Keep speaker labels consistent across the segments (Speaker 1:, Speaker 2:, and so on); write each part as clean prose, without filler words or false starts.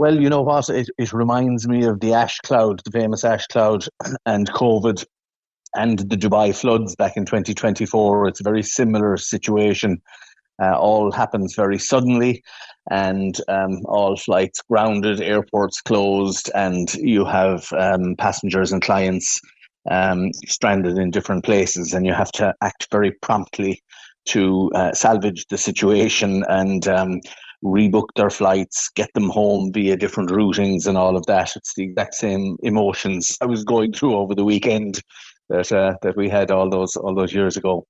Speaker 1: Well, you know what? It reminds me of the ash cloud, the famous ash cloud, and COVID and the Dubai floods back in 2024. It's a very similar situation. All happens very suddenly, and all flights grounded, airports closed, and you have passengers and clients stranded in different places, and you have to act very promptly to salvage the situation and rebook their flights, get them home via different routings and all of that. It's the exact same emotions I was going through over the weekend that we had all those years ago.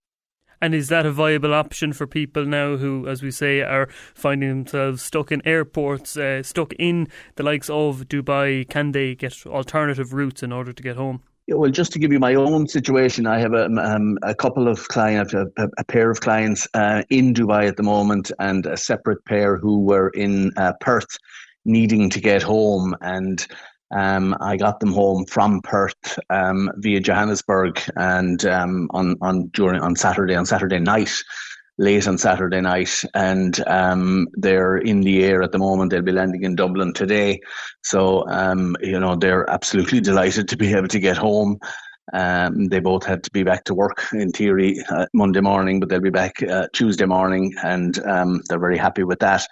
Speaker 2: And is that a viable option for people now who, as we say, are finding themselves stuck in airports, stuck in the likes of Dubai? Can they get alternative routes in order to get home?
Speaker 1: Yeah, well, just to give you my own situation, I have a couple of clients, a pair of clients in Dubai at the moment, and a separate pair who were in Perth needing to get home. And I got them home from Perth via Johannesburg, and on Saturday night, late on Saturday night, and they're in the air at the moment. They'll be landing in Dublin today, so they're absolutely delighted to be able to get home. They both had to be back to work in theory Monday morning, but they'll be back Tuesday morning, and they're very happy with that.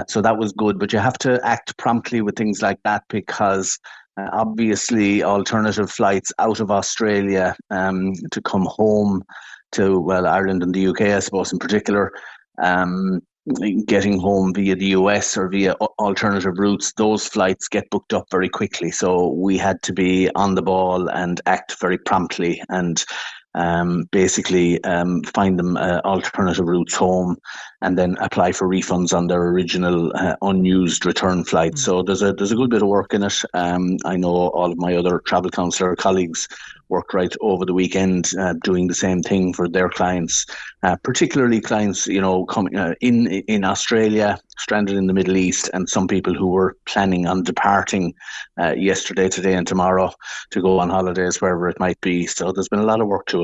Speaker 1: So that was good, but you have to act promptly with things like that because obviously alternative flights out of Australia to come home to, well, Ireland and the UK, I suppose, in particular, um, getting home via the US or via alternative routes, those flights get booked up very quickly. So we had to be on the ball and act very promptly and basically find them alternative routes home, and then apply for refunds on their original unused return flight. So there's a good bit of work in it. I know all of my other travel counsellor colleagues worked right over the weekend doing the same thing for their clients, particularly clients coming in Australia, stranded in the Middle East, and some people who were planning on departing yesterday, today, and tomorrow to go on holidays wherever it might be. So there's been a lot of work to it.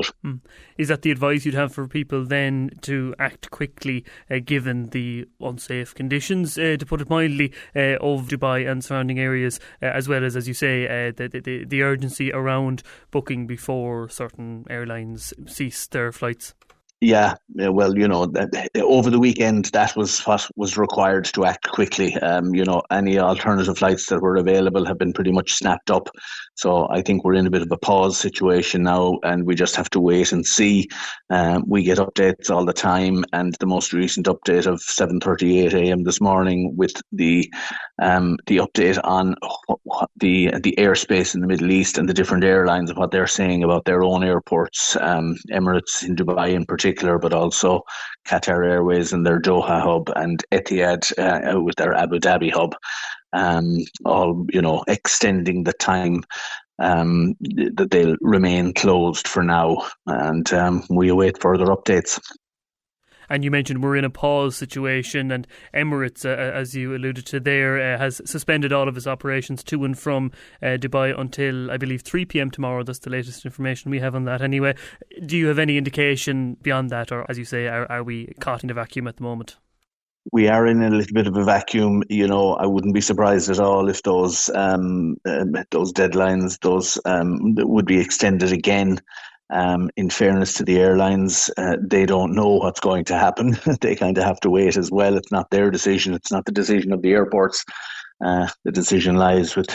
Speaker 2: Is that the advice you'd have for people then, to act quickly given the unsafe conditions, to put it mildly, of Dubai and surrounding areas, as well as you say, the urgency around booking before certain airlines cease their flights?
Speaker 1: Yeah, well, over the weekend, that was what was required to act quickly. Any alternative flights that were available have been pretty much snapped up. So I think we're in a bit of a pause situation now, and we just have to wait and see. We get updates all the time, and the most recent update of 7:38 a.m. this morning with the update on the airspace in the Middle East and the different airlines and what they're saying about their own airports, Emirates in Dubai in particular, but also Qatar Airways and their Doha hub, and Etihad with their Abu Dhabi hub, all extending the time that they'll remain closed for now, and we await further updates.
Speaker 2: And you mentioned we're in a pause situation, and Emirates, as you alluded to there, has suspended all of its operations to and from Dubai until, I believe, 3 p.m. tomorrow. That's the latest information we have on that anyway. Do you have any indication beyond that, or, as you say, are we caught in a vacuum at the moment?
Speaker 1: We are in a little bit of a vacuum. I wouldn't be surprised at all if those deadlines, would be extended again. In fairness to the airlines, they don't know what's going to happen. They kind of have to wait as well. It's not their decision. It's not the decision of the airports. The decision lies with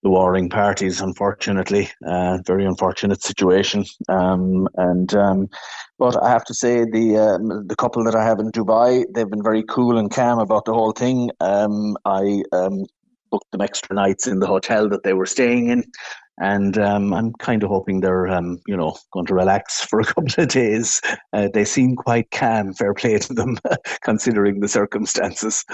Speaker 1: the warring parties, unfortunately. Very unfortunate situation. But I have to say, the couple that I have in Dubai, they've been very cool and calm about the whole thing. I booked them extra nights in the hotel that they were staying in. And I'm kind of hoping they're, going to relax for a couple of days. They seem quite calm, fair play to them, considering the circumstances.